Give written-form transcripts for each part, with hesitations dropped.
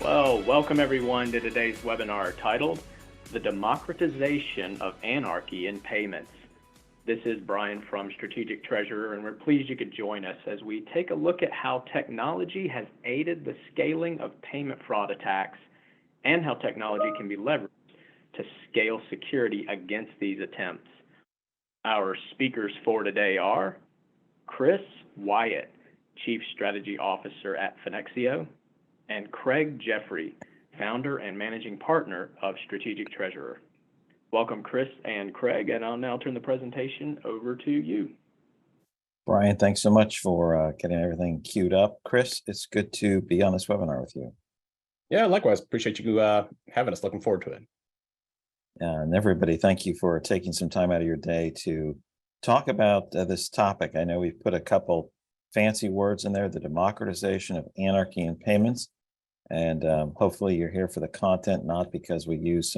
Well, welcome everyone to today's webinar titled The Democratization of Anarchy in Payments. This is Brian from Strategic Treasurer, and we're pleased you could join us as we take a look at how technology has aided the scaling of payment fraud attacks and how technology can be leveraged to scale security against these attempts. Our speakers for today are Chris Wyatt, Chief Strategy Officer at Finexio, and Craig Jeffery, founder and managing partner of Strategic Treasurer. Welcome, Chris and Craig, and I'll now turn the presentation over to you. Brian, thanks so much for getting everything queued up. Chris, it's good to be on this webinar with you. Yeah, likewise. Appreciate you having us. Looking forward to it. And everybody, thank you for taking some time out of your day to talk about this topic. I know we've put a couple fancy words in there, the democratization of anarchy in payments. And hopefully you're here for the content, not because we use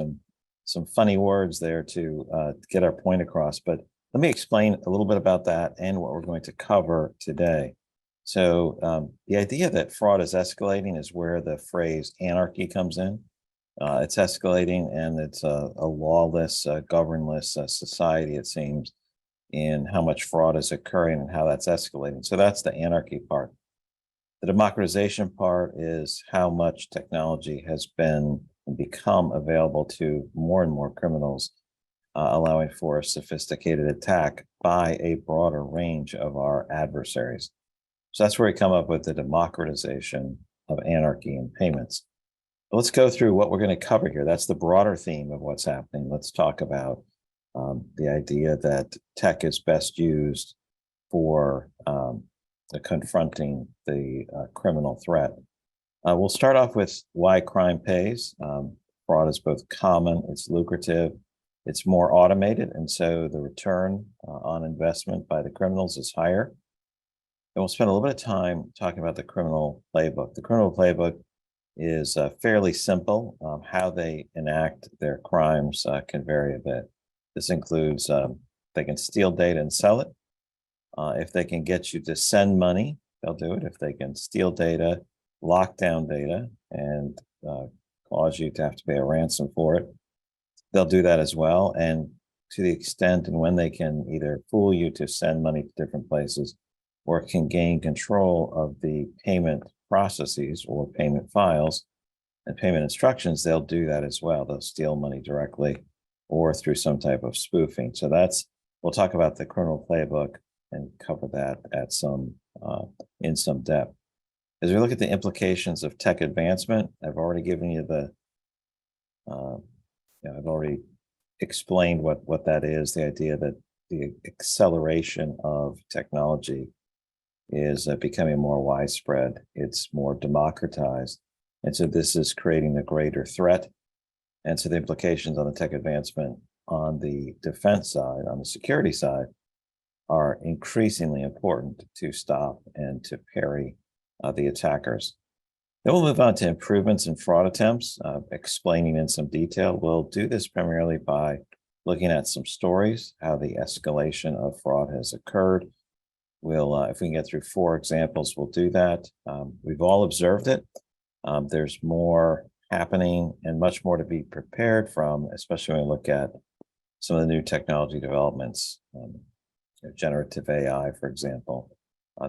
some funny words there to get our point across. But let me explain a little bit about that and what we're going to cover today. So the idea that fraud is escalating is where the phrase anarchy comes in. It's escalating, and it's a lawless, governless society, it seems, in how much fraud is occurring and how that's escalating. So that's the anarchy part. The democratization part is how much technology has become available to more and more criminals, allowing for a sophisticated attack by a broader range of our adversaries. So that's where we come up with the democratization of anarchy in payments. Let's go through what we're going to cover here. That's the broader theme of what's happening. Let's talk about the idea that tech is best used for confronting the criminal threat. We'll start off with why crime pays. Fraud is both common, it's lucrative, it's more automated, and so the return on investment by the criminals is higher. And we'll spend a little bit of time talking about the criminal playbook. The criminal playbook is fairly simple. How they enact their crimes can vary a bit. This includes they can steal data and sell it. If they can get you to send money, they'll do it. If they can steal data, lock down data, and cause you to have to pay a ransom for it, they'll do that as well. And to the extent and when they can either fool you to send money to different places or can gain control of the payment processes or payment files and payment instructions, they'll do that as well. They'll steal money directly or through some type of spoofing. So we'll talk about the criminal playbook and cover that at in some depth. As we look at the implications of tech advancement, I've already given you I've already explained what that is, the idea that the acceleration of technology is becoming more widespread. It's more democratized. And so this is creating a greater threat. And so the implications on the tech advancement on the defense side, on the security side, are increasingly important to stop and to parry the attackers. Then we'll move on to improvements in fraud attempts, explaining in some detail. We'll do this primarily by looking at some stories, how the escalation of fraud has occurred. We'll, if we can get through 4 examples, we'll do that. We've all observed it. There's more happening and much more to be prepared from, especially when we look at some of the new technology developments. Generative AI, for example,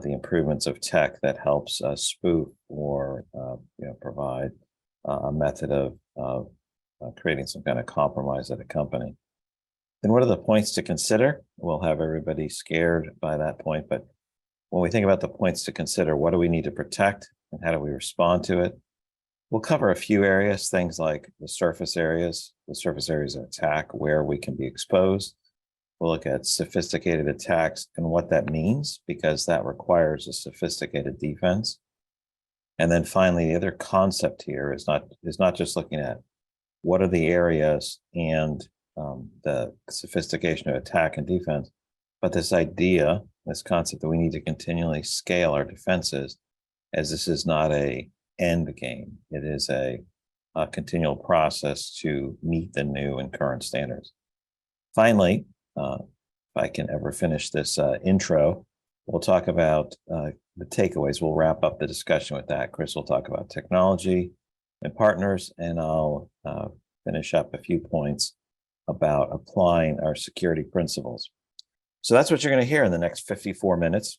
the improvements of tech that helps spoof or provide a method of creating some kind of compromise at a company. Then what are the points to consider? We'll have everybody scared by that point, but when we think about the points to consider, what do we need to protect and how do we respond to it? We'll cover a few areas, things like the surface areas of attack, where we can be exposed. We'll look at sophisticated attacks and what that means, because that requires a sophisticated defense. And then finally, the other concept here is not just looking at what are the areas and the sophistication of attack and defense, but this concept that we need to continually scale our defenses, as this is not an end game. It is a continual process to meet the new and current standards. Finally, if I can ever finish this intro, we'll talk about the takeaways. We'll wrap up the discussion with that. Chris will talk about technology. and partners, and I'll finish up a few points about applying our security principles. So that's what you're going to hear in the next 54 minutes,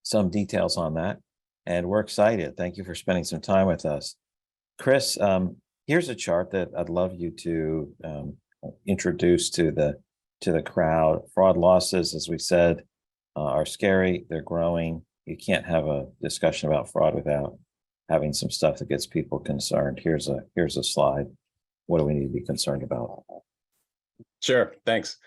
some details on that. And we're excited. Thank you for spending some time with us. Chris, here's a chart that I'd love you to introduce to the crowd. Fraud losses, as we said, are scary. They're growing. You can't have a discussion about fraud without having some stuff that gets people concerned. Here's a slide. What do we need to be concerned about? Sure, thanks.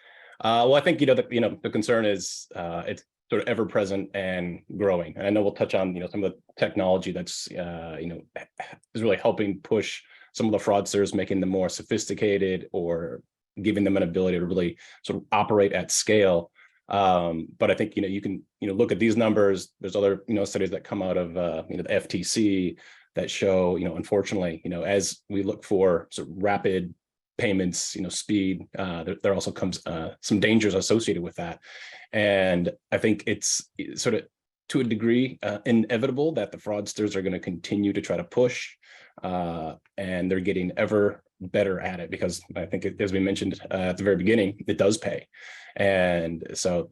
Well, I think the concern is it's sort of ever present and growing. And I know we'll touch on some of the technology that's is really helping push some of the fraudsters, making them more sophisticated or giving them an ability to really sort of operate at scale. But I think you can look at these numbers. There's other studies that come out of the FTC that show unfortunately as we look for sort of rapid payments, speed, there also comes some dangers associated with that. And I think it's sort of to a degree inevitable that the fraudsters are going to continue to try to push, and they're getting ever better at it because I think as we mentioned at the very beginning, it does pay. And so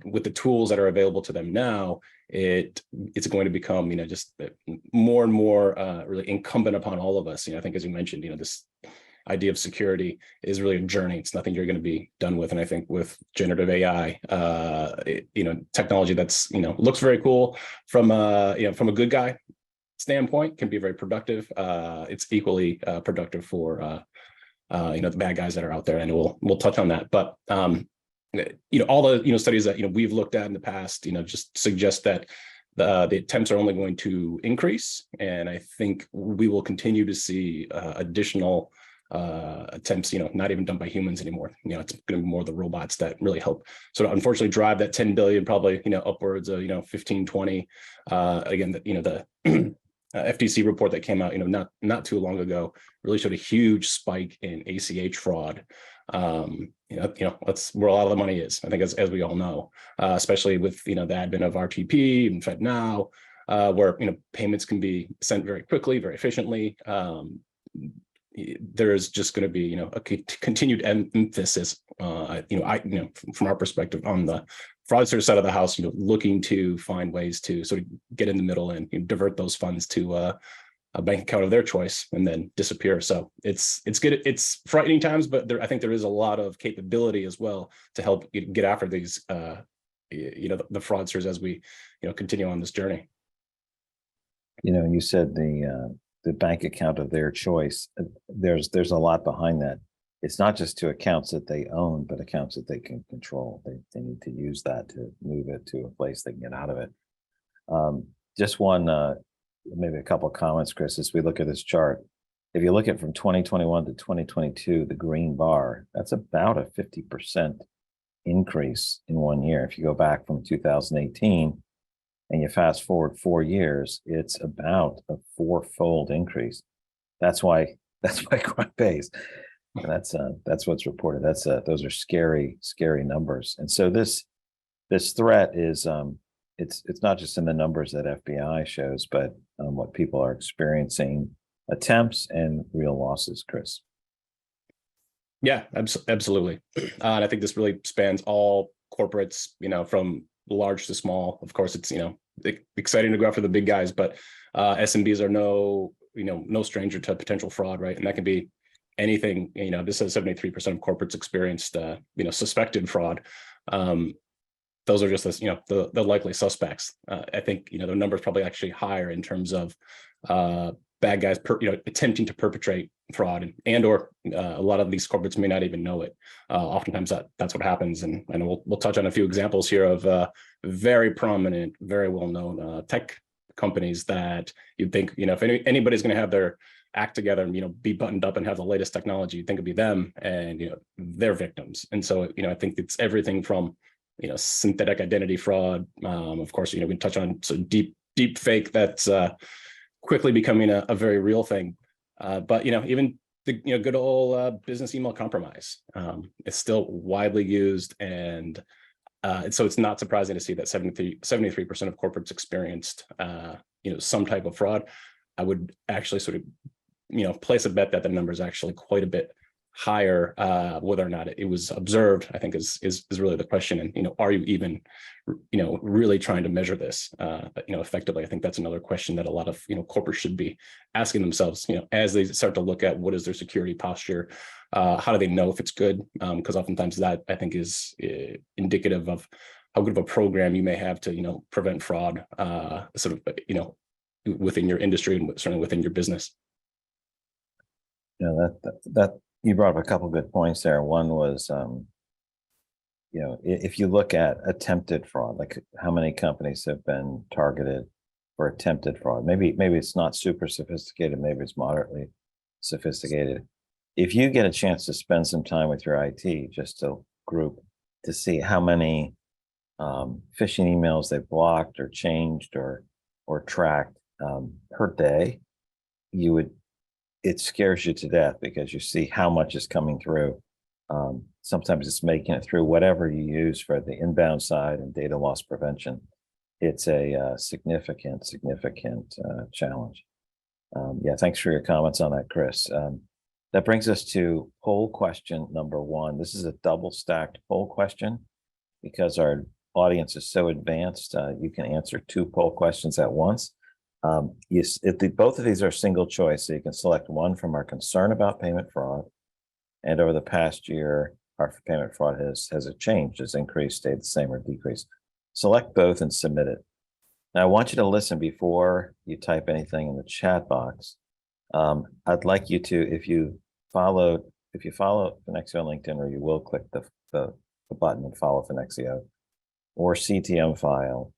with the tools that are available to them now, it's going to become just more and more really incumbent upon all of us. I think as you mentioned, this idea of security is really a journey. It's nothing you're going to be done with. And I think with generative AI, technology that's looks very cool from a good guy standpoint, can be very productive. It's equally productive for the bad guys that are out there, and we'll touch on that. But all the studies that we've looked at in the past just suggest that the attempts are only going to increase, and I think we will continue to see additional attempts, not even done by humans anymore. It's going to be more of the robots that really help sort of unfortunately drive that 10 billion, probably, upwards of, 15, 20. Again, the FTC report that came out, not too long ago really showed a huge spike in ACH fraud. That's where a lot of the money is, I think, as we all know, especially with, the advent of RTP and FedNow, where, payments can be sent very quickly, very efficiently. There is just going to be, a continued emphasis, from our perspective on the fraudster side of the house, looking to find ways to sort of get in the middle and divert those funds to a bank account of their choice and then disappear. So it's good. It's frightening times, but I think there is a lot of capability as well to help get after these, the fraudsters as we, continue on this journey. You said the bank account of their choice. There's a lot behind that. It's not just to accounts that they own, but accounts that they can control. They need to use that to move it to a place they can get out of it. Just one, maybe a couple of comments, Chris, as we look at this chart. If you look at from 2021 to 2022, the green bar, that's about a 50% increase in 1 year. If you go back from 2018 and you fast forward 4 years, it's about a 4-fold increase. That's why crime pays. And that's what's reported. Those are scary numbers. And so this threat is it's not just in the numbers that FBI shows, but what people are experiencing, attempts and real losses, Chris. Yeah, absolutely. And I think this really spans all corporates, from large to small. Of course, it's exciting to go after the big guys, but SMBs are no stranger to potential fraud, right? And that can be anything. This says 73% of corporates experienced suspected fraud. Those are just the likely suspects. I think the number is probably actually higher in terms of bad guys attempting to perpetrate fraud, and or a lot of these corporates may not even know it. Oftentimes that's what happens, and I know we'll touch on a few examples here of very prominent, very well-known tech companies that you'd think if anybody's going to have their act together and be buttoned up and have the latest technology, you'd think it'd be them, and they're victims. And so I think it's everything from synthetic identity fraud. Of course, we touch on deep fake that's quickly becoming a very real thing. But even the good old business email compromise is still widely used, and so it's not surprising to see that 73% of corporates experienced some type of fraud. I would actually sort of, place a bet that the number is actually quite a bit higher. Whether or not it was observed, I think is really the question. And, are you even, really trying to measure this, effectively? I think that's another question that a lot of, corporates should be asking themselves, as they start to look at what is their security posture, how do they know if it's good? Because oftentimes that, I think, is indicative of how good of a program you may have to, prevent fraud, sort of, within your industry and certainly within your business. That you brought up a couple good points there. One was, if you look at attempted fraud, like how many companies have been targeted for attempted fraud, maybe it's not super sophisticated, maybe it's moderately sophisticated. If you get a chance to spend some time with your IT, just a group, to see how many phishing emails they've blocked or changed or tracked per day, it scares you to death, because you see how much is coming through. Sometimes it's making it through whatever you use for the inbound side and data loss prevention. It's a significant challenge. Yeah, thanks for your comments on that, Chris. That brings us to poll question number 1. This is a double stacked poll question because our audience is so advanced. You can answer 2 poll questions at once. Both of these are single choice, so you can select one from our concern about payment fraud. And over the past year, our payment fraud has it changed, has increased, stayed the same, or decreased. Select both and submit it. Now, I want you to listen before you type anything in the chat box. I'd like you to, if you follow Finexio on LinkedIn, or you will click the button and follow Finexio, or CTM file,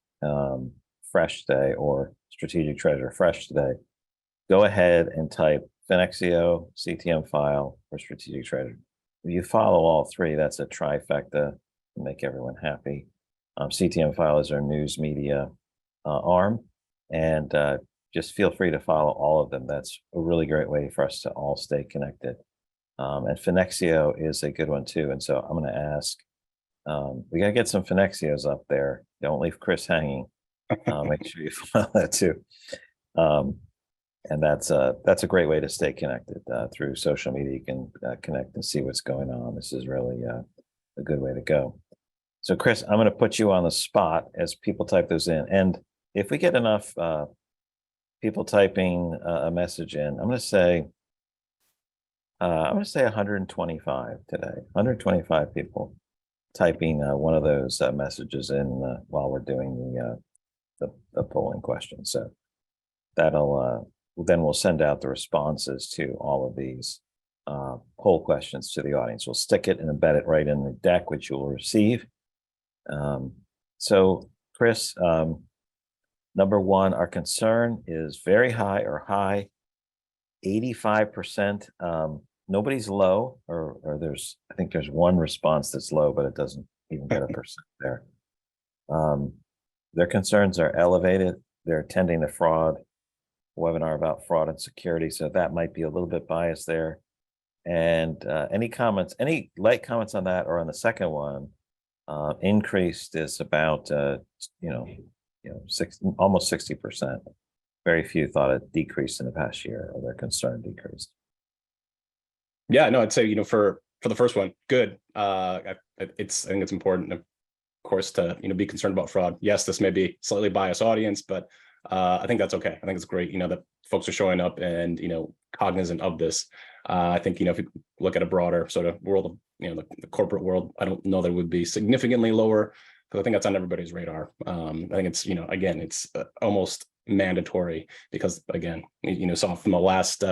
Fresh Today, or Strategic Treasurer Fresh Today, go ahead and type Finexio, CTM file, or Strategic Treasurer. If you follow all 3, that's a trifecta to make everyone happy. CTM file is our news media arm, and just feel free to follow all of them. That's a really great way for us to all stay connected. And Finexio is a good one too. And so I'm going to ask, we got to get some Finexios up there. Don't leave Chris hanging. Make sure you follow that too. And that's a great way to stay connected through social media. You can connect and see what's going on. This is really a good way to go. So Chris, I'm going to put you on the spot as people type those in. And if we get enough people typing a message in, I'm going to say 125 today. 125 people typing one of those messages in while we're doing the polling question. So that'll then we'll send out the responses to all of these poll questions to the audience. We'll stick it and embed it right in the deck, which you'll receive. So Chris, number 1, our concern is very high or high, 85%. Nobody's low, or I think there's one response that's low, but it doesn't even get a percent there. Their concerns are elevated. They're attending the fraud webinar about fraud and security, so that might be a little bit biased there. And any light comments on that, or on the second one? Increased is about almost 60%. Very few thought it decreased in the past year, or their concern decreased. Yeah, no, I'd say, for the first one, good. I think it's important, of course, to be concerned about fraud. Yes, this may be slightly biased audience, but I think that's okay. I think it's great, that folks are showing up and cognizant of this. I think if you look at a broader sort of world of the corporate world, I don't know that it would be significantly lower, because I think that's on everybody's radar. I think it's again, it's almost mandatory, because again, saw from the last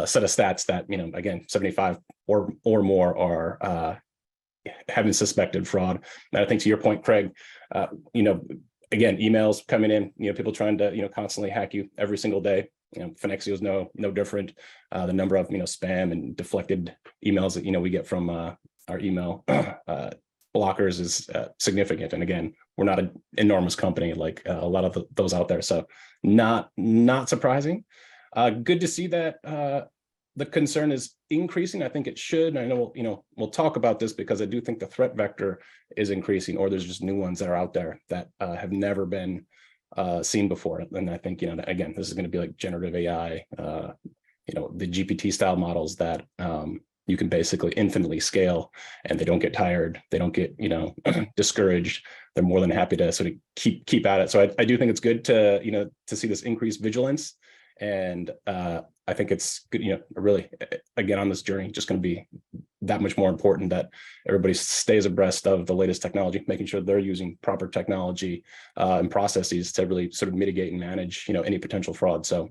set of stats that again, 75 or more are having suspected fraud. And I think, to your point, Craig, again, emails coming in, people trying to constantly hack you every single day. Finexio is no different. The number of spam and deflected emails that we get from our email blockers is significant. And again, we're not an enormous company like a lot of those out there, so not surprising. Good to see that the concern is increasing. I think it should. I know we'll talk about this, because I do think the threat vector is increasing, or there's just new ones that are out there that have never been seen before. And I think, again, this is going to be like generative AI, the GPT style models that you can basically infinitely scale, and they don't get tired. They don't get, discouraged. They're more than happy to sort of keep at it. So I do think it's good to, to see this increased vigilance. And I think it's good, really, again, on this journey, just going to be that much more important that everybody stays abreast of the latest technology, making sure they're using proper technology and processes to really sort of mitigate and manage, any potential fraud. So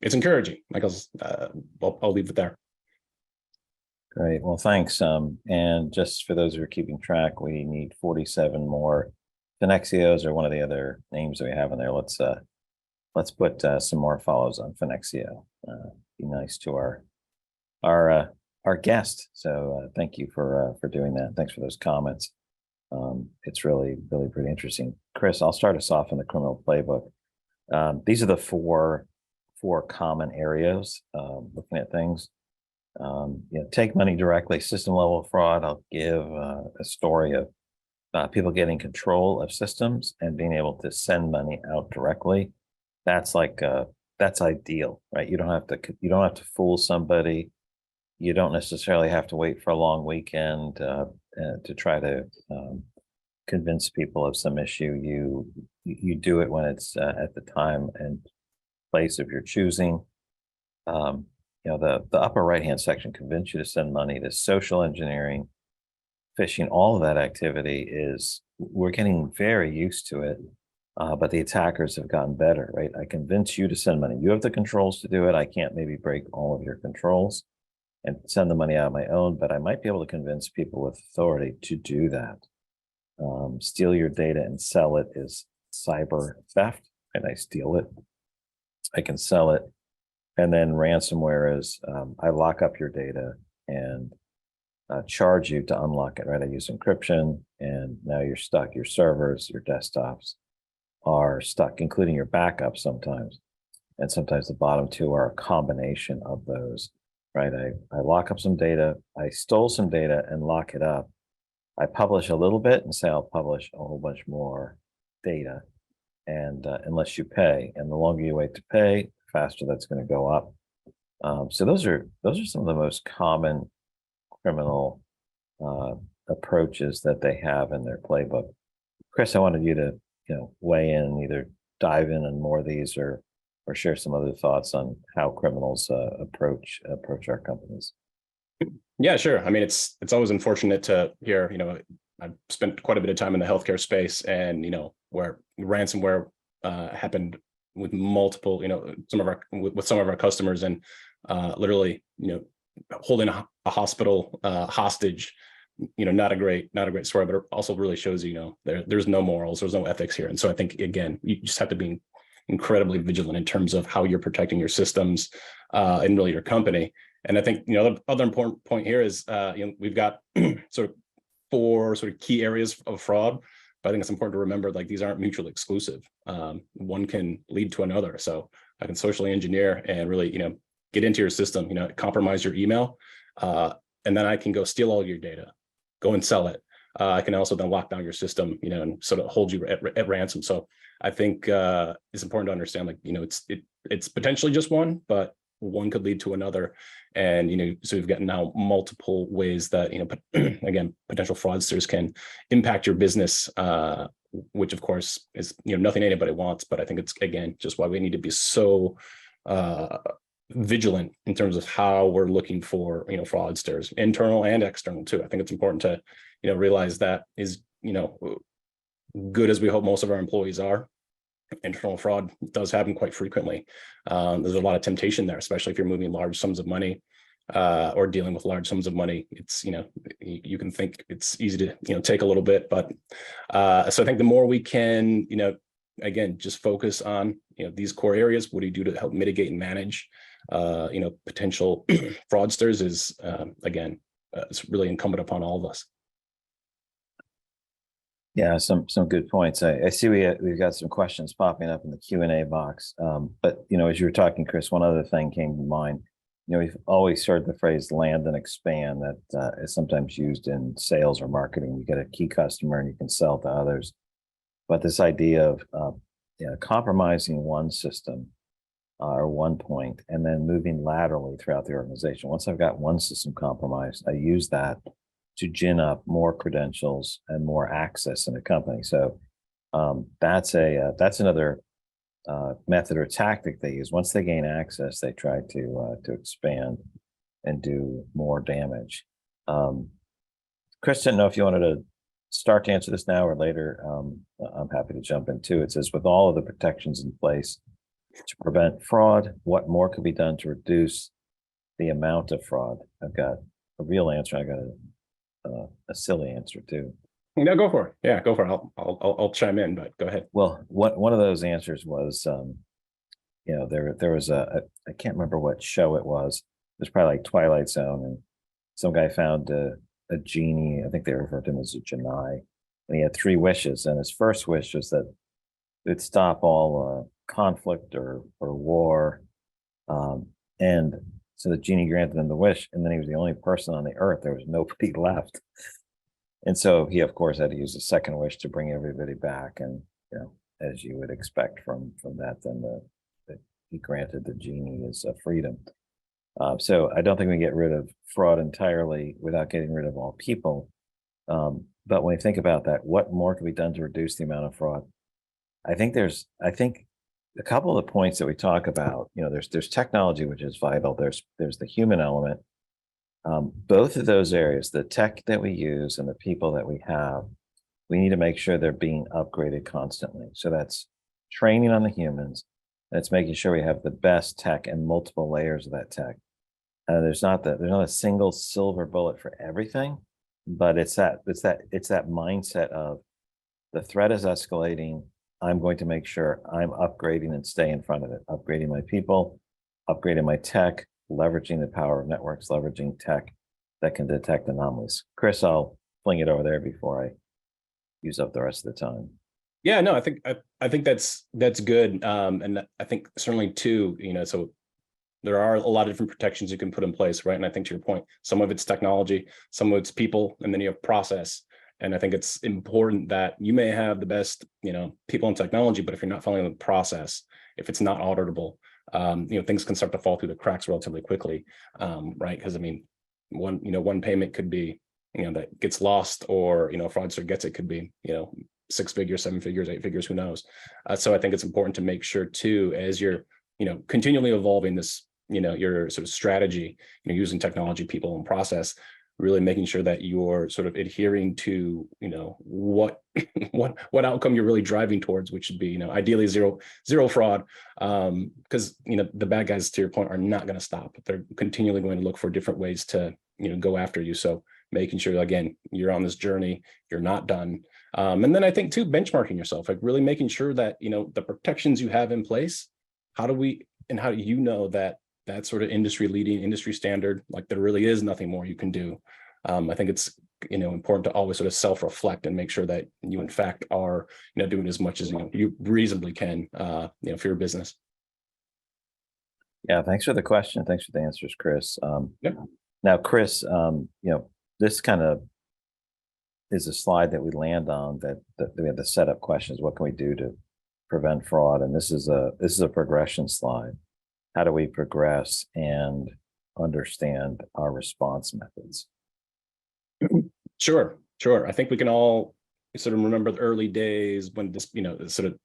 it's encouraging. Michael's, I'll leave it there. Great. Well, thanks. And just for those who are keeping track, we need 47 more Finexios, or one of the other names that we have in there. Let's put some more follows on Finexio. Be nice to our guest. So thank you for doing that. Thanks for those comments. It's really pretty interesting. Chris, I'll start us off in the criminal playbook. These are the four common areas looking at things. Take money directly, system level fraud. I'll give a story of people getting control of systems and being able to send money out directly. That's that's ideal, right? You don't have to fool somebody. You don't necessarily have to wait for a long weekend to try to convince people of some issue. You do it when it's at the time and place of your choosing. The upper right-hand section, convince you to send money, to social engineering, phishing, all of that activity we're getting very used to it, but the attackers have gotten better, right? I convince you to send money. You have the controls to do it. I can't maybe break all of your controls and send the money out on my own, but I might be able to convince people with authority to do that. Steal your data and sell it is cyber theft, and I steal it. I can sell it. And then ransomware is I lock up your data and charge you to unlock it, right? I use encryption, and now you're stuck. Your servers, your desktops are stuck, including your backups sometimes. And sometimes the bottom two are a combination of those, right? I lock up some data, I stole some data and lock it up. I publish a little bit and say I'll publish a whole bunch more data, and unless you pay, and the longer you wait to pay, faster that's going to go up. So those are some of the most common criminal approaches that they have in their playbook. Chris, I wanted you to weigh in, either dive in on more of these, or share some other thoughts on how criminals approach our companies. Yeah, sure. I mean, it's always unfortunate to hear. I've spent quite a bit of time in the healthcare space, and where ransomware happened with multiple, some of our customers, and literally, holding a hospital hostage. Not a great story, but it also really shows there's no morals, there's no ethics here. And so I think, again, you just have to be incredibly vigilant in terms of how you're protecting your systems and really your company. And I think the other important point here is we've got sort of four sort of key areas of fraud. But I think it's important to remember, like, these aren't mutually exclusive. One can lead to another. So I can socially engineer and really, get into your system, compromise your email, and then I can go steal all your data, go and sell it. I can also then lock down your system, and sort of hold you at ransom. So I think it's important to understand, like, it's potentially just one, but one could lead to another. And, so we've got now multiple ways that, again, potential fraudsters can impact your business, which of course is, nothing anybody wants. But I think it's, again, just why we need to be so vigilant in terms of how we're looking for, fraudsters, internal and external too. I think it's important to, realize that is, good as we hope most of our employees are. Internal fraud does happen quite frequently. There's a lot of temptation there, especially if you're moving large sums of money or dealing with large sums of money. It's, you can think it's easy to, take a little bit, but so I think the more we can, again, just focus on, these core areas. What do you do to help mitigate and manage, potential fraudsters is, again, it's really incumbent upon all of us. Yeah, some good points. I see we've got some questions popping up in the Q&A box. But as you were talking, Chris, one other thing came to mind. We've always heard the phrase land and expand that is sometimes used in sales or marketing. You get a key customer and you can sell to others. But this idea of compromising one system or one point, and then moving laterally throughout the organization. Once I've got one system compromised, I use that to gin up more credentials and more access in the company. So that's another method or tactic they use. Once they gain access, they try to expand and do more damage. Chris, didn't know if you wanted to start to answer this now or later. I'm happy to jump in too. It says, with all of the protections in place to prevent fraud, what more could be done to reduce the amount of fraud? I've got a real answer. I got a silly answer too. No, go for it. Yeah, go for it. I'll chime in, but go ahead. Well, one of those answers was, there was I can't remember what show it was. It was probably like Twilight Zone, and some guy found a genie. I think they referred to him as a genii, and he had 3 wishes. And his first wish was that it'd stop all conflict or war, and so the genie granted him the wish, and then he was the only person on the earth. There was nobody left. And so he, of course, had to use a second wish to bring everybody back. And, as you would expect from that, then he granted the genie his freedom. So I don't think we can get rid of fraud entirely without getting rid of all people. But when you think about that, what more can be done to reduce the amount of fraud? I think a couple of the points that we talk about, there's technology, which is vital. There's the human element. Both of those areas, the tech that we use and the people that we have, we need to make sure they're being upgraded constantly. So that's training on the humans. And it's making sure we have the best tech and multiple layers of that tech. There's not a single silver bullet for everything, but it's that mindset of the threat is escalating. I'm going to make sure I'm upgrading and stay in front of it, upgrading my people, upgrading my tech, leveraging the power of networks, leveraging tech that can detect anomalies. Chris, I'll fling it over there before I use up the rest of the time. Yeah, no, I think that's good. And I think certainly too, so there are a lot of different protections you can put in place, right? And I think to your point, some of it's technology, some of it's people, and then you have process. And I think it's important that you may have the best, people in technology, but if you're not following the process, if it's not auditable, things can start to fall through the cracks relatively quickly, right? Because one payment could be, that gets lost, or a fraudster gets it, could be 6 figures, 7 figures, 8 figures, who knows? So I think it's important to make sure too, as you're continually evolving this, your sort of strategy, using technology, people, and process, really making sure that you're sort of adhering to what outcome you're really driving towards, which should be ideally zero fraud, because the bad guys, to your point, are not going to stop. They're continually going to look for different ways to go after you. So making sure, again, you're on this journey, you're not done. And then I think too, benchmarking yourself, like really making sure that the protections you have in place, how do you know that sort of industry leading, industry standard, like there really is nothing more you can do. I think it's important to always sort of self-reflect and make sure that you in fact are doing as much as you reasonably can for your business. Yeah, thanks for the question. Thanks for the answers, Chris. Yeah. Now, Chris, this kind of is a slide that we land on that we have the setup questions. What can we do to prevent fraud? And this is a progression slide. How do we progress and understand our response methods? Sure. I think we can all sort of remember the early days when this, sort of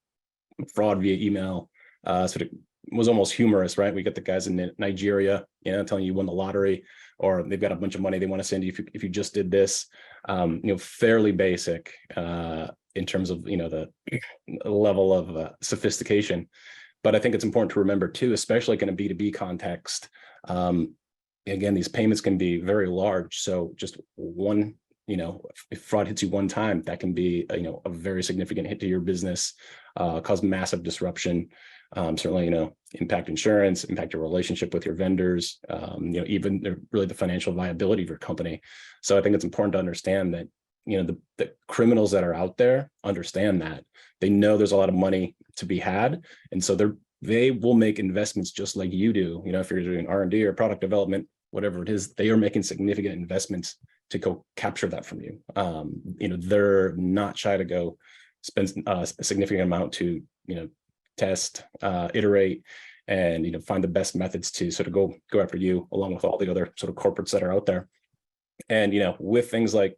fraud via email sort of was almost humorous, right? We get the guys in Nigeria, telling you won the lottery, or they've got a bunch of money they want to send you if you just did this. Fairly basic in terms of the level of sophistication. But I think it's important to remember too, especially like in a B2B context. Again, these payments can be very large. So just one, if fraud hits you one time, that can be a very significant hit to your business, cause massive disruption. Certainly, impact insurance, impact your relationship with your vendors, even really the financial viability of your company. So I think it's important to understand that, the criminals that are out there understand that. They know there's a lot of money to be had. And so they will make investments just like you do. If you're doing R&D or product development, whatever it is, they are making significant investments to go capture that from you. They're not shy to go spend a significant amount to, test, iterate, and find the best methods to sort of go after you, along with all the other sort of corporates that are out there. And with things like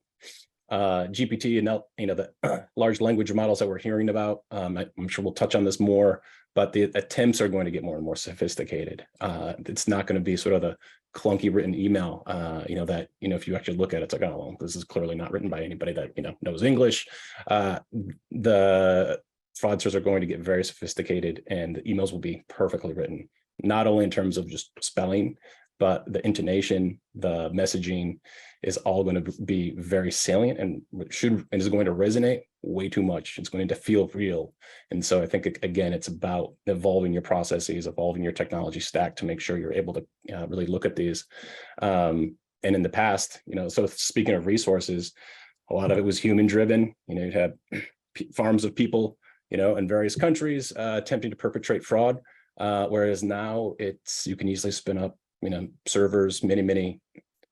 GPT and the large language models that we're hearing about, I'm sure we'll touch on this more, but the attempts are going to get more and more sophisticated. It's not going to be sort of the clunky written email, that if you actually look at it, it's like, oh, well, this is clearly not written by anybody that knows English. The fraudsters are going to get very sophisticated, and the emails will be perfectly written, not only in terms of just spelling, but the intonation, the messaging is all going to be very salient, and is going to resonate way too much. It's going to feel real. And so I think, again, it's about evolving your processes, evolving your technology stack to make sure you're able to really look at these. And in the past, so speaking of resources, a lot of it was human driven. You'd have farms of people, in various countries attempting to perpetrate fraud. Whereas now you can easily spin up, servers, many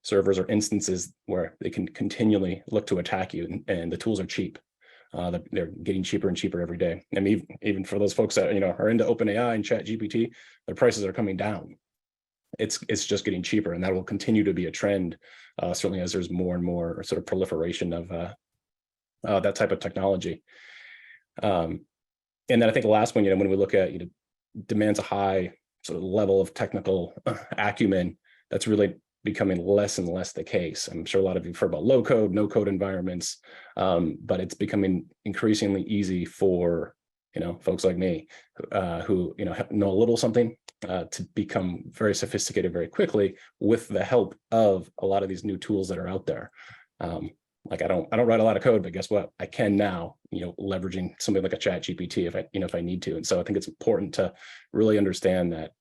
servers or instances where they can continually look to attack you, and the tools are cheap. They're getting cheaper and cheaper every day. I mean, even for those folks that are into OpenAI and ChatGPT, their prices are coming down. It's just getting cheaper, and that will continue to be a trend, certainly as there's more and more sort of proliferation of that type of technology. And then I think the last one, when we look at demands a high sort of level of technical acumen, that's really becoming less and less the case. I'm sure a lot of you have heard about low code, no code environments, but it's becoming increasingly easy for folks like me who know a little something to become very sophisticated very quickly with the help of a lot of these new tools that are out there. Like I don't write a lot of code, but guess what? I can now, leveraging something like a ChatGPT if I need to. And so I think it's important to really understand that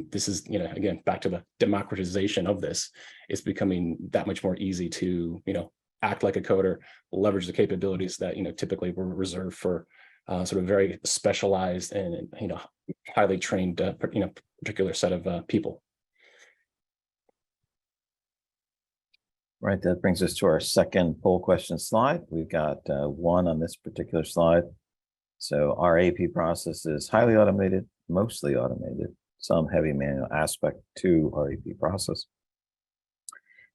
this is, again, back to the democratization of this. It's becoming that much more easy to, act like a coder, leverage the capabilities that, typically were reserved for sort of very specialized and, highly trained, particular set of people. Right, that brings us to our second poll question slide. We've got one on this particular slide. So our AP process is highly automated, mostly automated, some heavy manual aspect to our AP process.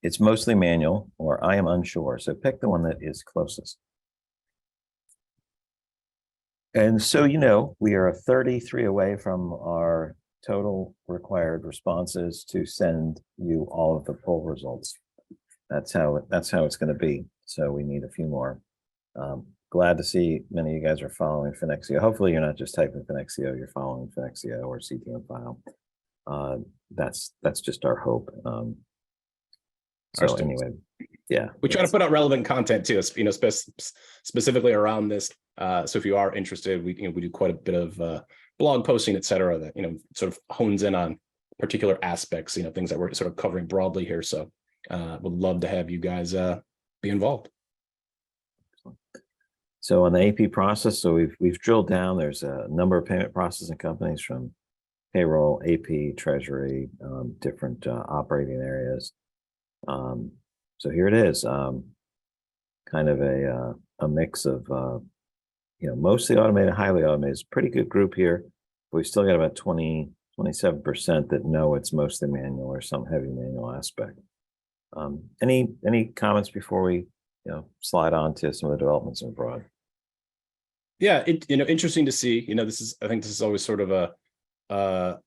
It's mostly manual, or I am unsure. So pick the one that is closest. And so, we are 33 away from our total required responses to send you all of the poll results. That's how it's going to be. So we need a few more. Glad to see many of you guys are following Finexio. Hopefully you're not just typing Finexio, you're following Finexio or CTM file. That's just our hope. So anyway, yeah. We try to put out relevant content too, specifically around this. So if you are interested, we do quite a bit of blog posting, et cetera, that, sort of hones in on particular aspects, things that we're sort of covering broadly here. So would love to have you guys be involved. So on the AP process, so we've drilled down. There's a number of payment processing companies, from payroll, AP, treasury, different operating areas. So here it is, kind of a mix of mostly automated, highly automated. It's a pretty good group here. We've still got about 27% that know it's mostly manual or some heavy manual aspect. Any comments before we slide on to some of the developments abroad? Yeah, interesting to see. I think this is always sort of a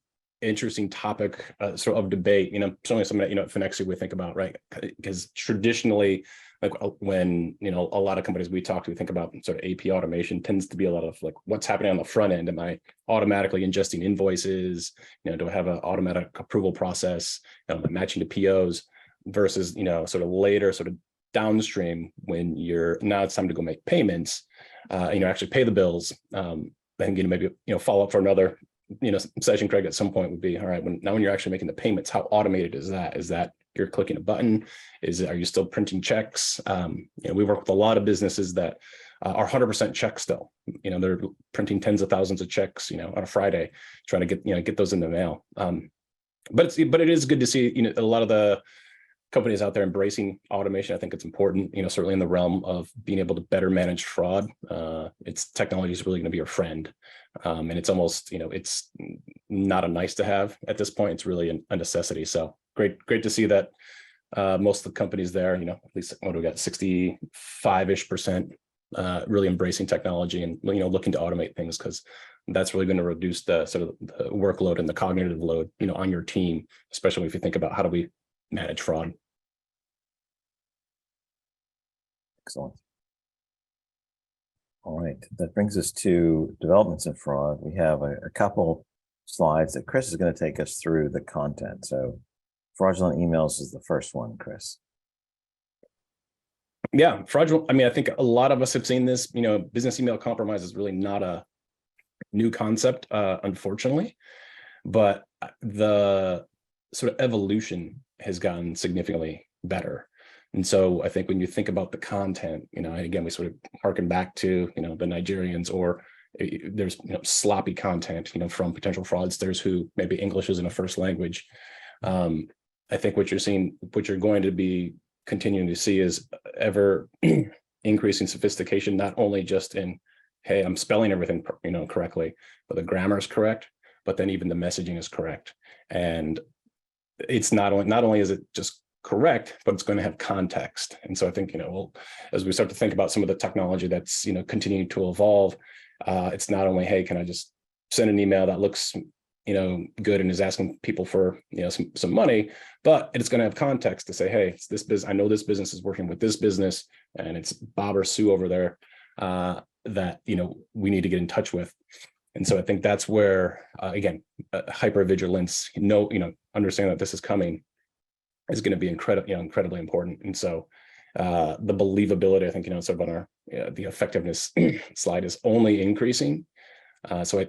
interesting topic sort of debate. Certainly something that at Finexio we think about, right? Because traditionally, like when a lot of companies we talk to, we think about sort of AP automation tends to be a lot of like what's happening on the front end. Am I automatically ingesting invoices? Do I have an automatic approval process? Am I matching to POs? Versus sort of later, sort of downstream, when now it's time to go make payments, actually pay the bills. I think maybe follow up for another session, Craig, at some point would be, all right, when you're actually making the payments, how automated is that? Is that you're clicking a button? Are you still printing checks? We work with a lot of businesses that are 100% checks still. They're printing tens of thousands of checks on a Friday, trying to get those in the mail. But it is good to see a lot of the companies out there embracing automation. I think it's important, certainly in the realm of being able to better manage fraud. It's technology is really going to be your friend. And it's almost, it's not a nice to have at this point. It's really a necessity. So great to see that most of the companies there, at least what do we got, 65-ish% really embracing technology and, looking to automate things, because that's really going to reduce the sort of the workload and the cognitive load, on your team, especially if you think about how do we manage fraud. Excellent. All right, that brings us to developments in fraud. We have a couple slides that Chris is going to take us through the content. So fraudulent emails is the first one, Chris. Yeah, fraudulent. I mean, I think a lot of us have seen this, business email compromise is really not a new concept, unfortunately, but the sort of evolution has gotten significantly better. And so I think when you think about the content, again, we sort of harken back to, the Nigerians, or there's, sloppy content, from potential fraudsters who maybe English isn't a first language. I think what you're going to be continuing to see is ever increasing sophistication, not only just in, hey, I'm spelling everything, correctly, but the grammar is correct, but then even the messaging is correct. And it's not only is it just correct, but it's going to have context. And so I think, as we start to think about some of the technology that's, continuing to evolve, it's not only, hey, can I just send an email that looks, good and is asking people for, some money, but it's going to have context to say, hey, it's this business. I know this business is working with this business, and it's Bob or Sue over there that, we need to get in touch with. And so I think that's where, again, hypervigilance, understanding that this is coming is going to be incredibly important. And so the believability, I think, sort of on our the effectiveness slide is only increasing. So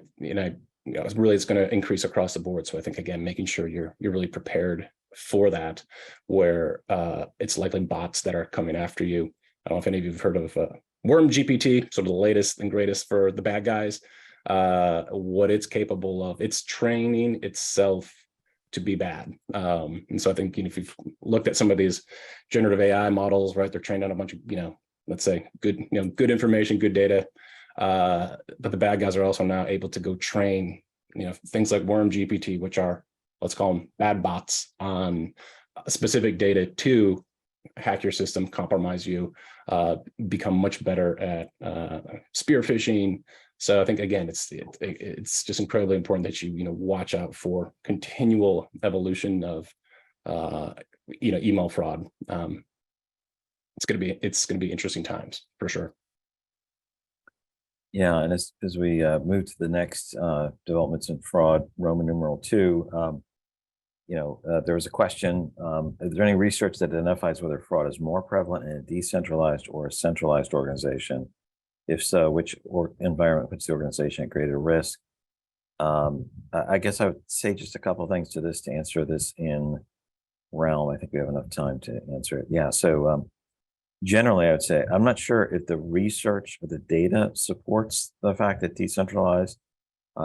it's going to increase across the board. So I think, again, making sure you're really prepared for that, where it's likely bots that are coming after you. I don't know if any of you have heard of Worm GPT, sort of the latest and greatest for the bad guys. What it's capable of, it's training itself to be bad. And so I think, if you've looked at some of these generative AI models, right, they're trained on a bunch of, let's say good information, good data. But the bad guys are also now able to go train, things like Worm GPT, which are, let's call them bad bots, on specific data to hack your system, compromise you, become much better at spear phishing. So I think, again, it's just incredibly important that you watch out for continual evolution of email fraud. It's going to be interesting times for sure. Yeah, and as we move to the next developments in fraud, Roman numeral 2, there was a question: is there any research that identifies whether fraud is more prevalent in a decentralized or a centralized organization? If so, which environment puts the organization at greater risk? I guess I would say just a couple of things to this to answer this in realm. I think we have enough time to answer it. Yeah, so generally, I would say I'm not sure if the research or the data supports the fact that decentralized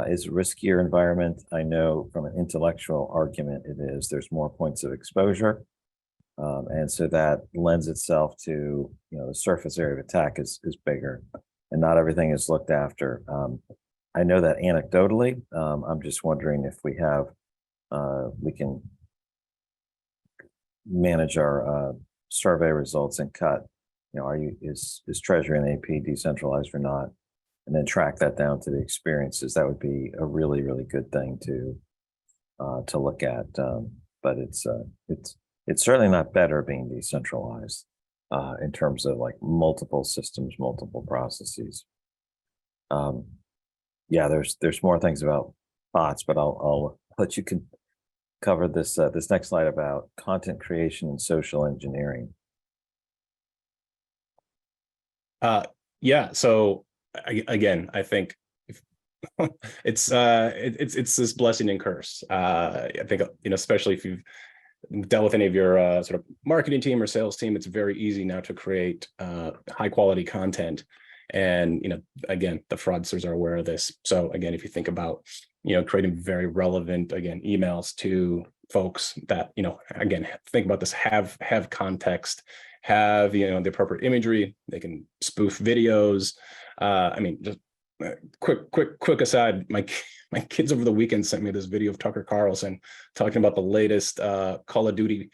is a riskier environment. I know from an intellectual argument it is. There's more points of exposure. And so that lends itself to, the surface area of attack is bigger, and not everything is looked after. I know that anecdotally. I'm just wondering if we can manage our survey results and cut, is treasury and AP decentralized or not, and then track that down to the experiences. That would be a really, really good thing to look at. But it's certainly not better being decentralized in terms of like multiple systems, multiple processes. Yeah, there's more things about bots, but I'll let you cover this next slide about content creation and social engineering. Yeah. So again, I think it's this blessing and curse. I think, especially if you've dealt with any of your sort of marketing team or sales team, it's very easy now to create high quality content. And, again, the fraudsters are aware of this. So again, if you think about, creating very relevant, again, emails to folks that, again, think about this, have context, have, the appropriate imagery. They can spoof videos. I mean, just quick aside, my kids over the weekend sent me this video of Tucker Carlson talking about the latest Call of Duty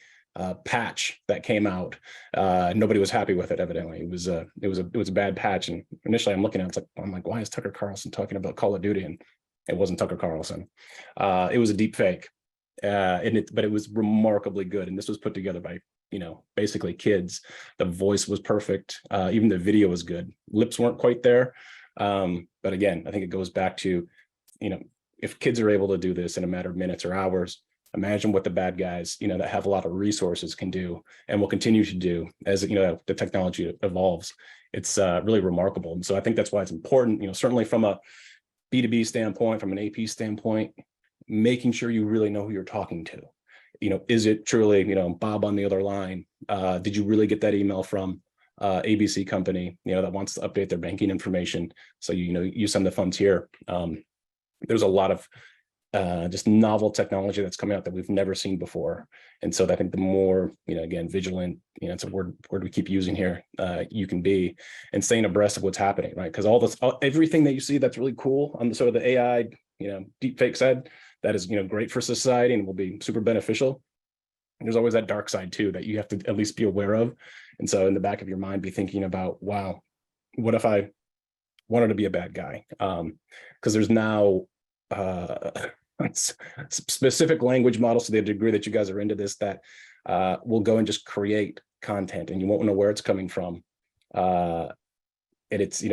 patch that came out. Nobody was happy with it. Evidently, it was a bad patch. And initially, I'm looking at it, I'm like, why is Tucker Carlson talking about Call of Duty? And it wasn't Tucker Carlson. It was a deep fake, but it was remarkably good. And this was put together by basically kids. The voice was perfect. Even the video was good. Lips weren't quite there. But again, I think it goes back to, if kids are able to do this in a matter of minutes or hours, imagine what the bad guys, that have a lot of resources can do and will continue to do as, the technology evolves. It's really remarkable. And so I think that's why it's important, certainly from a B2B standpoint, from an AP standpoint, making sure you really know who you're talking to. Is it truly, Bob on the other line? Did you really get that email from ABC company, that wants to update their banking information? So, you send the funds here. There's a lot of just novel technology that's coming out that we've never seen before. And so I think the more, again, vigilant, it's a word we keep using here, you can be, and staying abreast of what's happening, right? Because everything that you see that's really cool on the sort of the AI, deep fake side, that is, great for society and will be super beneficial. There's always that dark side too, that you have to at least be aware of. And so in the back of your mind, be thinking about, wow, what if I wanted to be a bad guy? Because there's now specific language models, to the degree that you guys are into this, that will go and just create content and you won't know where it's coming from. And it's,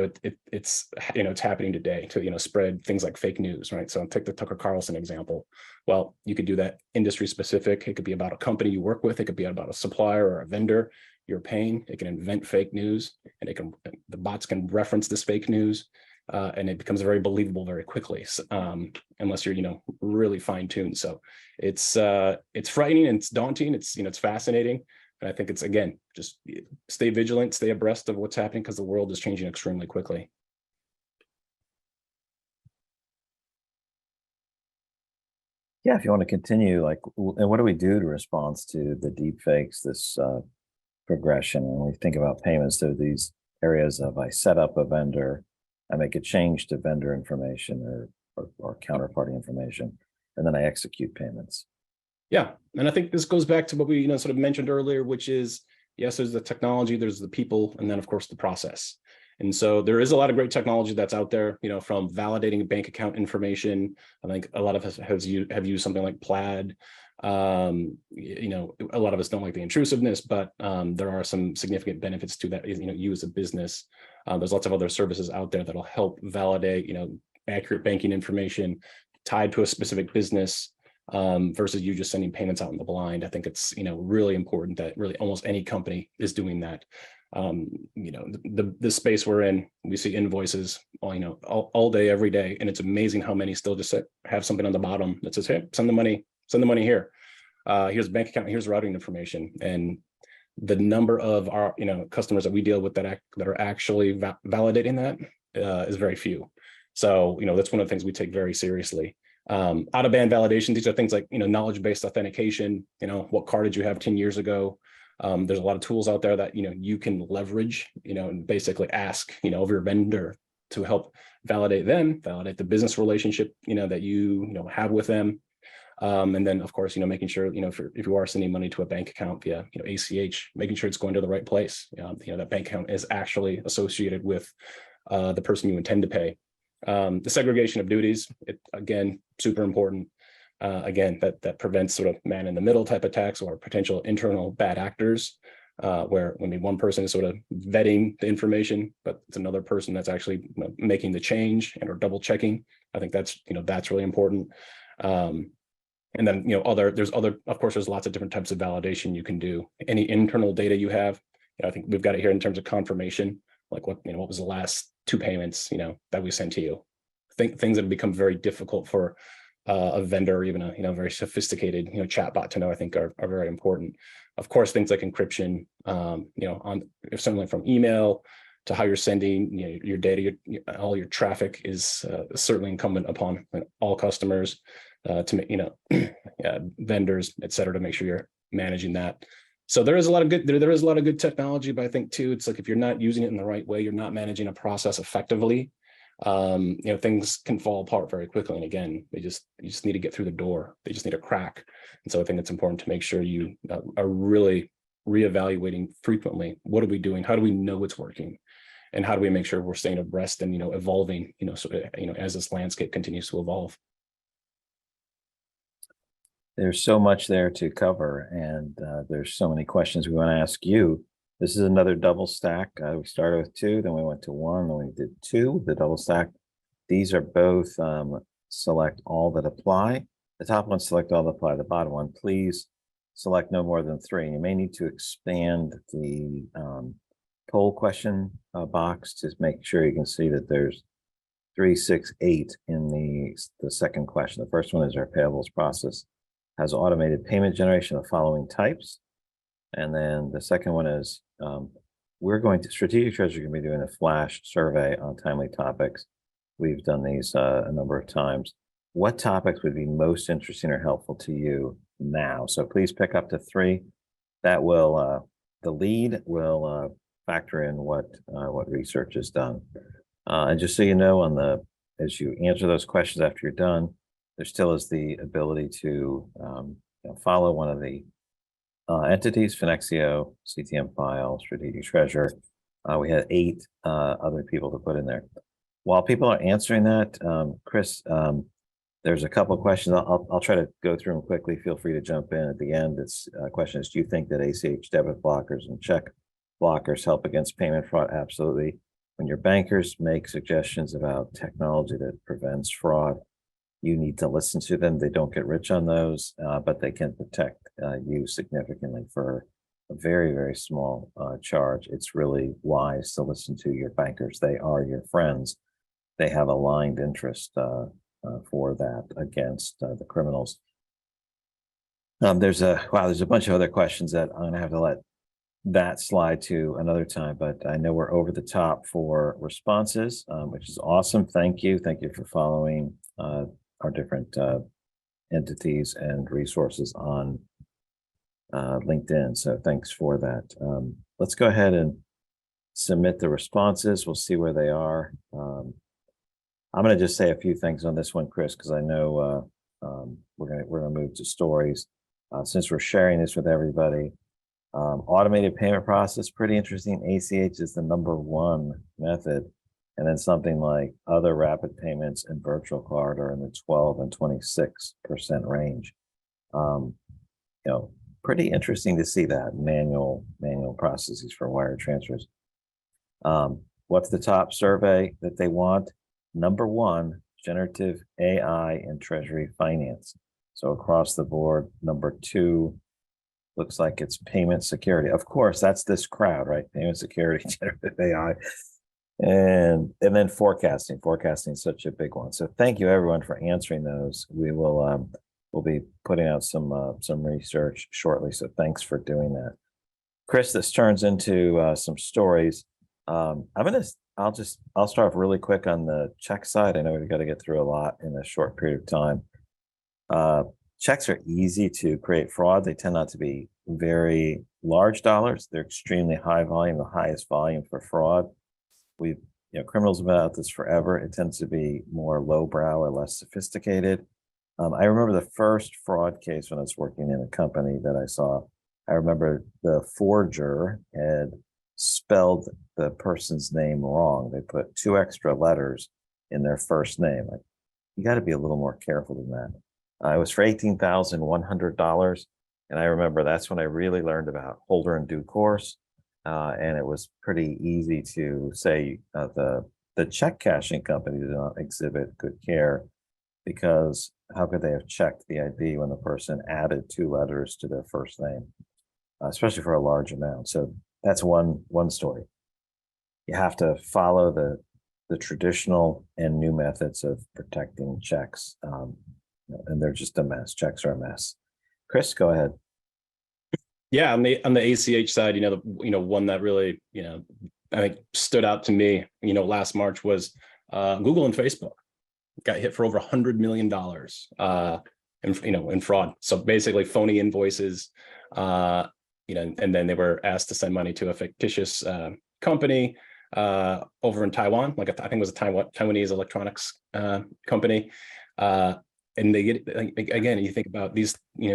it's happening today to, spread things like fake news, right? So take the Tucker Carlson example. Well, you could do that industry specific. It could be about a company you work with. It could be about a supplier or a vendor you're paying. It can invent fake news, and the bots can reference this fake news. And it becomes very believable very quickly, unless you're, really fine tuned. So it's frightening and it's daunting. It's, it's fascinating. And I think it's, again, just stay vigilant, stay abreast of what's happening, because the world is changing extremely quickly. Yeah, if you want to continue, and what do we do to respond to the deep fakes, this progression? And when we think about payments, there are these areas of, I set up a vendor, I make a change to vendor information or counterparty information, and then I execute payments. Yeah, and I think this goes back to what we sort of mentioned earlier, which is, yes, there's the technology, there's the people, and then of course the process. And so there is a lot of great technology that's out there, from validating bank account information. I think a lot of us have used something like Plaid. A lot of us don't like the intrusiveness, but there are some significant benefits to that. You as a business, there's lots of other services out there that'll help validate, accurate banking information tied to a specific business, versus you just sending payments out in the blind. I think it's, really important that really almost any company is doing that. The space we're in, we see invoices all day, every day, and it's amazing how many still just have something on the bottom that says, hey, send the money here. Here's bank account, here's routing information. And the number of our customers that we deal with that are actually validating that is very few. So that's one of the things we take very seriously. Out of band validation, these are things like knowledge-based authentication. What card did you have 10 years ago? There's a lot of tools out there that you can leverage, and basically ask of your vendor to help validate the business relationship that you have with them. And then of course making sure if you are sending money to a bank account via ACH, making sure it's going to the right place. That bank account is actually associated with the person you intend to pay. The segregation of duties, again, super important. Again, that prevents sort of man in the middle type attacks or potential internal bad actors, where one person is sort of vetting the information, but it's another person that's actually making the change and or double checking. I think that's really important. And then of course there's lots of different types of validation you can do. Any internal data you have, I think we've got it here in terms of confirmation, like what was the last 2 payments that we sent to you. Things that have become very difficult for a vendor or even a very sophisticated chatbot to know, I think are very important. Of course, things like encryption, something from email to how you're sending your data, all your traffic is certainly incumbent upon all customers. vendors, et cetera, to make sure you're managing that. So there is a lot of good, there is a lot of good technology, but I think too, it's like if you're not using it in the right way, you're not managing a process effectively, things can fall apart very quickly. And again, you just need to get through the door. They just need a crack. And so I think it's important to make sure you are really reevaluating frequently. What are we doing? How do we know it's working? And how do we make sure we're staying abreast and, evolving, as this landscape continues to evolve? There's so much there to cover, and there's so many questions we want to ask you. This is another double stack. We started with 2, then we went to 1, then we did 2, the double stack. These are both select all that apply. The top one, select all that apply. The bottom one, please select no more than 3. You may need to expand the poll question box to make sure you can see that there's 3, 6, 8 in the second question. The first one is our payables process has automated payment generation of the following types. And then the second one is Strategic Treasury can be doing a flash survey on timely topics. We've done these a number of times. What topics would be most interesting or helpful to you now? So please pick up to 3. That will, the lead will factor in what research is done. And just so you know, as you answer those questions after you're done, there still is the ability to follow one of the entities, Finexio, CTM File, Strategic Treasurer. We had 8 other people to put in there. While people are answering that, Chris, there's a couple of questions. I'll try to go through them quickly. Feel free to jump in at the end. This question is, do you think that ACH debit blockers and check blockers help against payment fraud? Absolutely. When your bankers make suggestions about technology that prevents fraud, you need to listen to them. They don't get rich on those, but they can protect you significantly for a very, very small charge. It's really wise to listen to your bankers. They are your friends. They have aligned interest for that against the criminals. There's a bunch of other questions that I'm gonna have to let that slide to another time, but I know we're over the top for responses, which is awesome. Thank you. Thank you for following our different entities and resources on LinkedIn. So thanks for that. Let's go ahead and submit the responses. We'll see where they are. I'm going to just say a few things on this one, Chris, because I know we're gonna move to stories. Since we're sharing this with everybody, automated payment process, pretty interesting. ACH is the #1 method. And then something like other rapid payments and virtual card are in the 12 and 26% range. Pretty interesting to see that manual processes for wire transfers. What's the top survey that they want? #1, generative AI and treasury finance. So across the board, #2 looks like it's payment security. Of course, that's this crowd, right? Payment security, generative AI. And then forecasting is such a big one. So thank you everyone for answering those. We will we'll be putting out some research shortly. So thanks for doing that. Chris, this turns into some stories. I'll start off really quick on the check side. I know we've got to get through a lot in a short period of time. Checks are easy to create fraud. They tend not to be very large dollars. They're extremely high volume, the highest volume for fraud. Criminals have been at this forever. It tends to be more lowbrow or less sophisticated. I remember the first fraud case when I was working in a company that I saw. I remember the forger had spelled the person's name wrong. They put 2 extra letters in their first name. Like, you got to be a little more careful than that. It was for $18,100. And I remember that's when I really learned about holder in due course. And it was pretty easy to say the check cashing company did not exhibit good care, because how could they have checked the ID when the person added 2 letters to their first name, especially for a large amount? So that's one story. You have to follow the traditional and new methods of protecting checks, and they're just a mess. Checks are a mess. Chris, go ahead. Yeah, on the ACH side, one that really, I think stood out to me, last March was Google and Facebook. got hit for over $100 million in fraud. So basically phony invoices, and then they were asked to send money to a fictitious company over in Taiwan, like I think it was a Taiwanese electronics company. And they get, again, you think about these,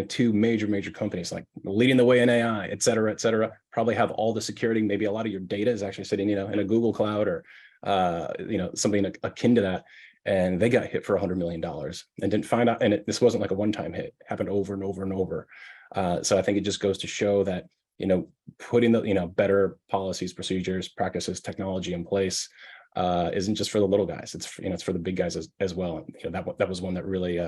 two major companies like leading the way in AI, et cetera, probably have all the security. Maybe a lot of your data is actually sitting, in a Google Cloud or, something akin to that. And they got hit for $100 million and didn't find out. And this wasn't like a one-time hit, it happened over and over and over. So I think it just goes to show that, putting the, better policies, procedures, practices, technology in place isn't just for the little guys. It's, it's for the big guys as well. And, that was one that really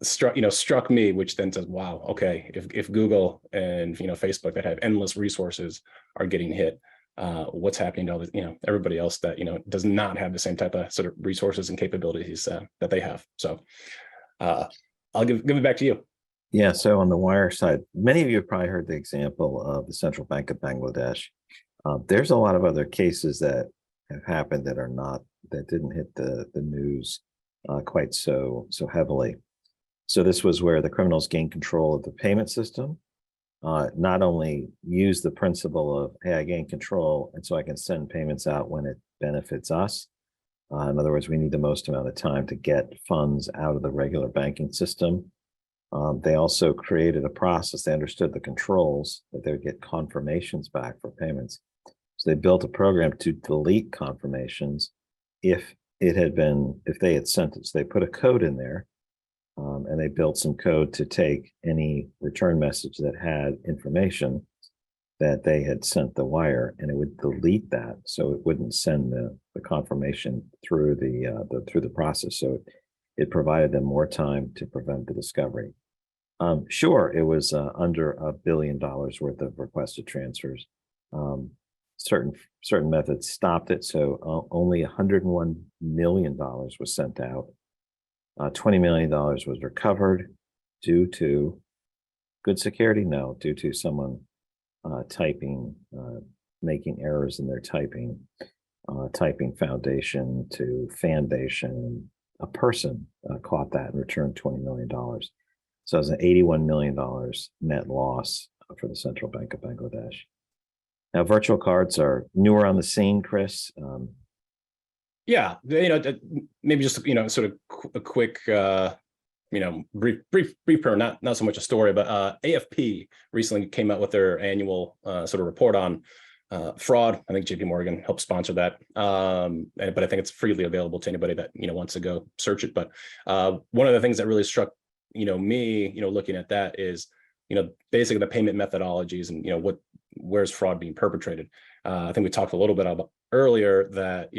struck me, which then says, wow, okay, if Google and, Facebook that have endless resources are getting hit, what's happening to all this, everybody else that, does not have the same type of sort of resources and capabilities that they have. So I'll give it back to you. Yeah, so on the wire side, many of you have probably heard the example of the Central Bank of Bangladesh. There's a lot of other cases that have happened that didn't hit the news quite so heavily. So this was where the criminals gained control of the payment system, not only use the principle of, hey, I gain control, and so I can send payments out when it benefits us. In other words, we need the most amount of time to get funds out of the regular banking system. They also created a process. They understood the controls that they would get confirmations back for payments. So they built a program to delete confirmations if they had sent it. So they put a code in there, and they built some code to take any return message that had information that they had sent the wire, and it would delete that, so it wouldn't send the confirmation through the process. So it provided them more time to prevent the discovery. Sure, it was under $1 billion worth of requested transfers. Certain methods stopped it, so only $101 million was sent out. $20 million was recovered due to good security? No, due to someone making errors in their typing foundation to foundation. A person caught that and returned $20 million. So it was an $81 million net loss for the Central Bank of Bangladesh. Now, virtual cards are newer on the scene, Chris. Yeah, maybe just sort of a quick brief not so much a story, but AFP recently came out with their annual sort of report on fraud. I think JP Morgan helped sponsor that, but I think it's freely available to anybody that wants to go search it. But one of the things that really struck me looking at that is basically the payment methodologies and where's fraud being perpetrated. I think we talked a little bit about earlier that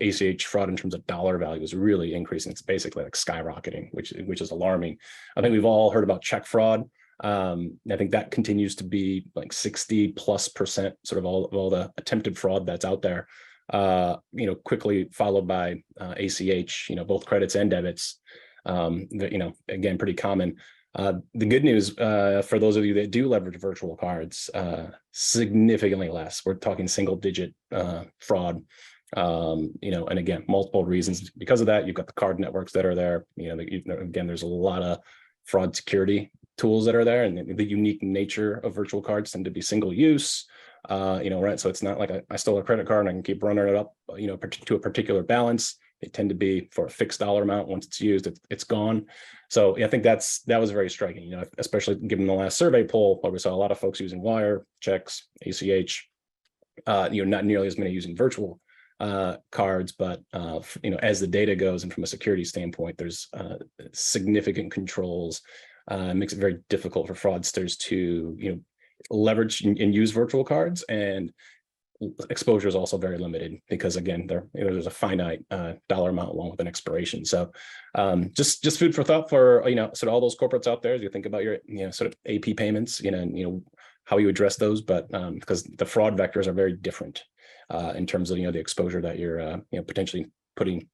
ACH fraud in terms of dollar value is really increasing. It's basically like skyrocketing, which is alarming. I think we've all heard about check fraud. I think that continues to be like 60+% sort of all the attempted fraud that's out there. Quickly followed by ACH, both credits and debits. Again, pretty common. The good news for those of you that do leverage virtual cards, significantly less. We're talking single digit fraud. And again, multiple reasons because of that. You've got the card networks that are there. Again, there's a lot of fraud security tools that are there, and the unique nature of virtual cards tend to be single use. Right? So it's not like I stole a credit card and I can keep running it up, to a particular balance. They tend to be for a fixed dollar amount. Once it's used, it's gone. So I think that was very striking, especially given the last survey poll where we saw a lot of folks using wire, checks, ACH, not nearly as many using virtual cards, but as the data goes and from a security standpoint, there's significant controls. It makes it very difficult for fraudsters to leverage and use virtual cards, and exposure is also very limited because again there's a finite dollar amount along with an expiration. So just food for thought for sort of all those corporates out there as you think about your sort of AP payments, how you address those, but because the fraud vectors are very different in terms of the exposure that you're potentially putting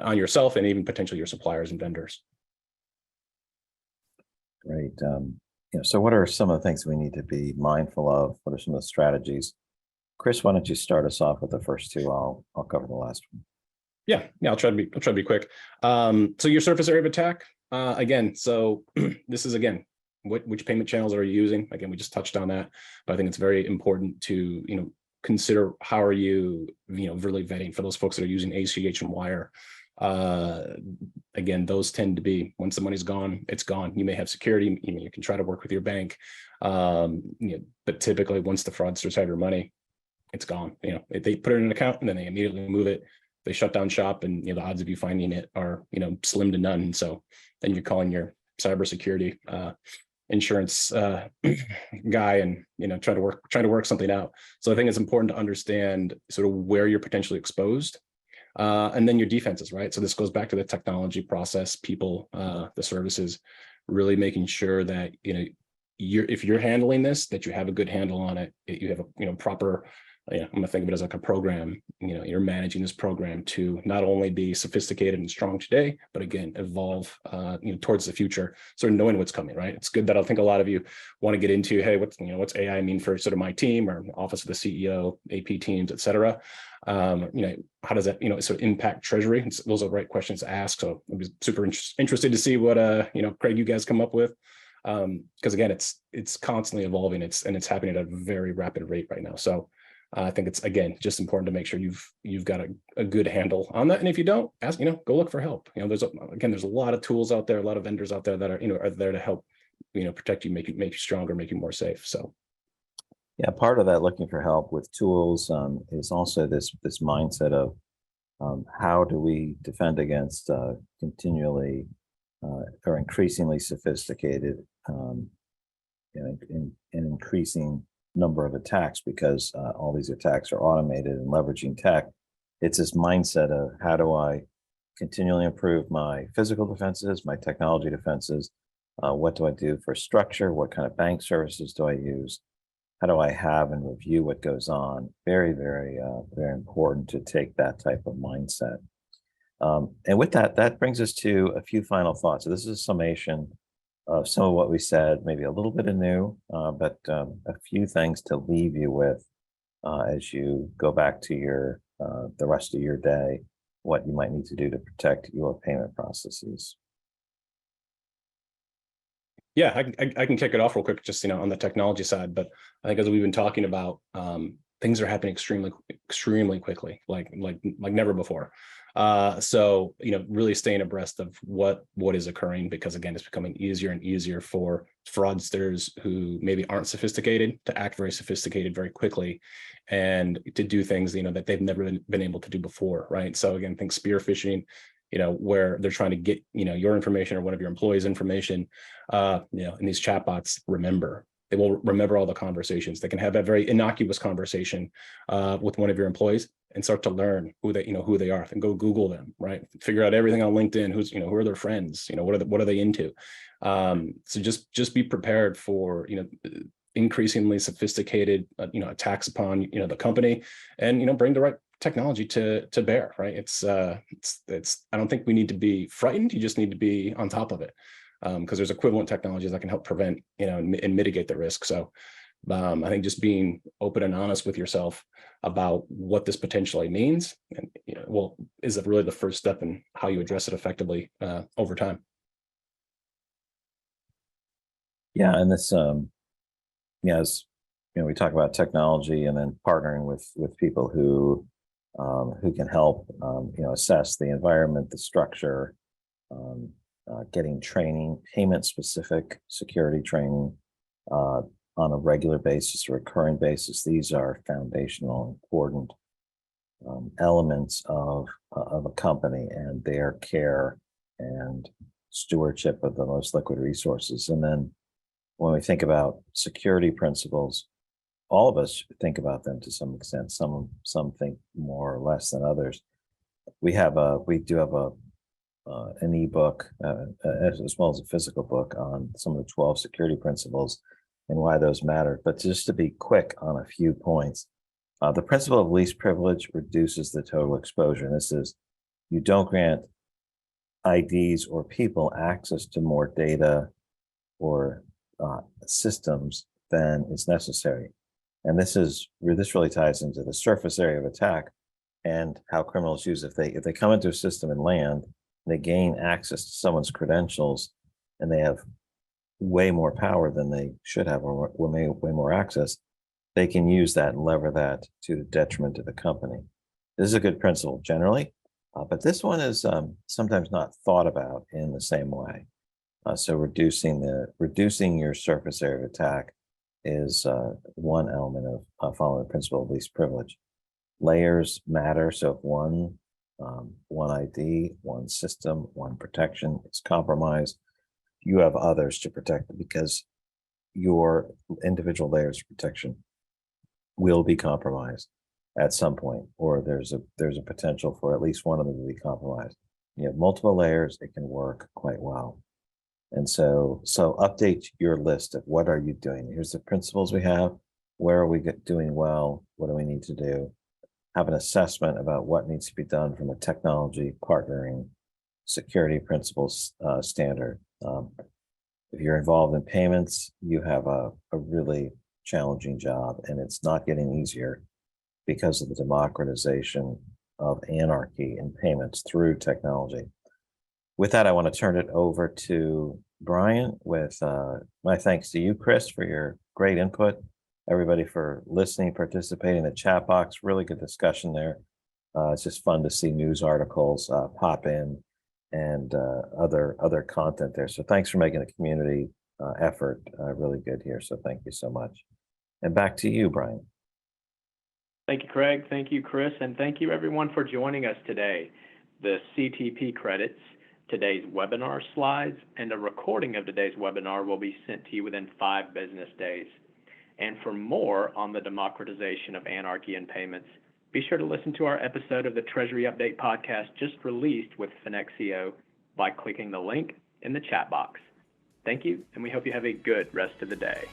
on yourself and even potentially your suppliers and vendors. Great. So what are some of the things we need to be mindful of? What are some of the strategies? Chris, why don't you start us off with the first two? I'll cover the last one. Yeah, I'll try to be quick. So your surface area of attack, again, so this is again, which payment channels are you using? Again, we just touched on that, but I think it's very important to, consider how are you, really vetting for those folks that are using ACH and wire. Again, those tend to be, once the money's gone, it's gone. You may have security, you can try to work with your bank, but typically once the fraudsters have your money, it's gone. If they put it in an account and then they immediately move it, they shut down shop, and the odds of you finding it are slim to none. And so then you're calling your cybersecurity insurance guy and trying to work something out. So I think it's important to understand sort of where you're potentially exposed, and then your defenses, right? So this goes back to the technology, process, people, the services, really making sure that if you're handling this, that you have a good handle on it. You have a proper, I'm gonna think of it as like a program. You're managing this program to not only be sophisticated and strong today, but again, evolve towards the future, sort of knowing what's coming, right? It's good that I think a lot of you want to get into, hey, what's AI mean for sort of my team or office of the CEO, AP teams, et cetera. How does that sort of impact treasury? Those are the right questions to ask. So I'd be super interested to see what Craig, you guys come up with, because again, it's constantly evolving. It's happening at a very rapid rate right now. So I think it's, again, just important to make sure you've got a good handle on that. And if you don't, ask, go look for help. There's a lot of tools out there, a lot of vendors out there that are there to help, protect you, make you stronger, make you more safe. So. Yeah, part of that looking for help with tools is also this mindset of how do we defend against continually or increasingly sophisticated in increasing number of attacks, because all these attacks are automated and leveraging tech. It's this mindset of how do I continually improve my physical defenses, my technology defenses? What do I do for structure? What kind of bank services do I use? How do I have and review what goes on? Very, very, very important to take that type of mindset. And with that brings us to a few final thoughts. So this is a summation of some of what we said, maybe a little bit of new, but a few things to leave you with as you go back to your the rest of your day, what you might need to do to protect your payment processes. Yeah, I can kick it off real quick, just on the technology side. But I think as we've been talking about, things are happening extremely quickly, like never before. So really staying abreast of what is occurring, because again, it's becoming easier and easier for fraudsters who maybe aren't sophisticated to act very sophisticated very quickly, and to do things that they've never been able to do before, right? So again, think spear phishing, where they're trying to get your information or one of your employees' information. And these chatbots they will remember all the conversations. They can have a very innocuous conversation with one of your employees and start to learn who they are, and go Google them, right? Figure out everything on LinkedIn, who are their friends, what are they into? So just be prepared for increasingly sophisticated attacks upon the company, and bring the right technology to bear, right? It's I don't think we need to be frightened. You just need to be on top of it, because there's equivalent technologies that can help prevent and mitigate the risk. So I think just being open and honest with yourself about what this potentially means, and is really the first step in how you address it effectively over time. Yeah, and this as we talk about technology and then partnering with people who can help assess the environment, the structure, getting training, payment specific security training on a regular basis, a recurring basis. These are foundational, important elements of a company and their care and stewardship of the most liquid resources. And then when we think about security principles, all of us think about them to some extent. Some think more or less than others. We do have an ebook as well as a physical book on some of the 12 security principles and why those matter. But just to be quick on a few points, the principle of least privilege reduces the total exposure. And this is, you don't grant IDs or people access to more data or systems than is necessary. And this really ties into the surface area of attack. and how criminals use it. If they come into a system and land, they gain access to someone's credentials, and they have way more power than they should have, or way more access, they can use that and lever that to the detriment of the company. This is a good principle generally, but this one is sometimes not thought about in the same way. So reducing your surface area of attack is one element of following the principle of least privilege. Layers matter. So if one ID, one system, one protection is compromised, you have others to protect because your individual layers of protection will be compromised at some point, or there's a potential for at least one of them to be compromised. You have multiple layers, it can work quite well. And so update your list of what are you doing. Here's the principles we have. Where are we doing well? What do we need to do? Have an assessment about what needs to be done from a technology, partnering, security principles standard. If you're involved in payments, you have a really challenging job, and it's not getting easier because of the democratization of anarchy in payments through technology. With that, I want to turn it over to Brian with my thanks to you, Chris, for your great input. Everybody for listening, participating in the chat box. Really good discussion there. It's just fun to see news articles pop in and other content there. So thanks for making the community effort really good here. So thank you so much. And back to you, Brian. Thank you, Craig. Thank you, Chris. And thank you, everyone, for joining us today. The CTP credits, today's webinar slides, and a recording of today's webinar will be sent to you within 5 business days. And for more on the democratization of anarchy and payments, be sure to listen to our episode of the Treasury Update podcast just released with Finexio by clicking the link in the chat box. Thank you, and we hope you have a good rest of the day.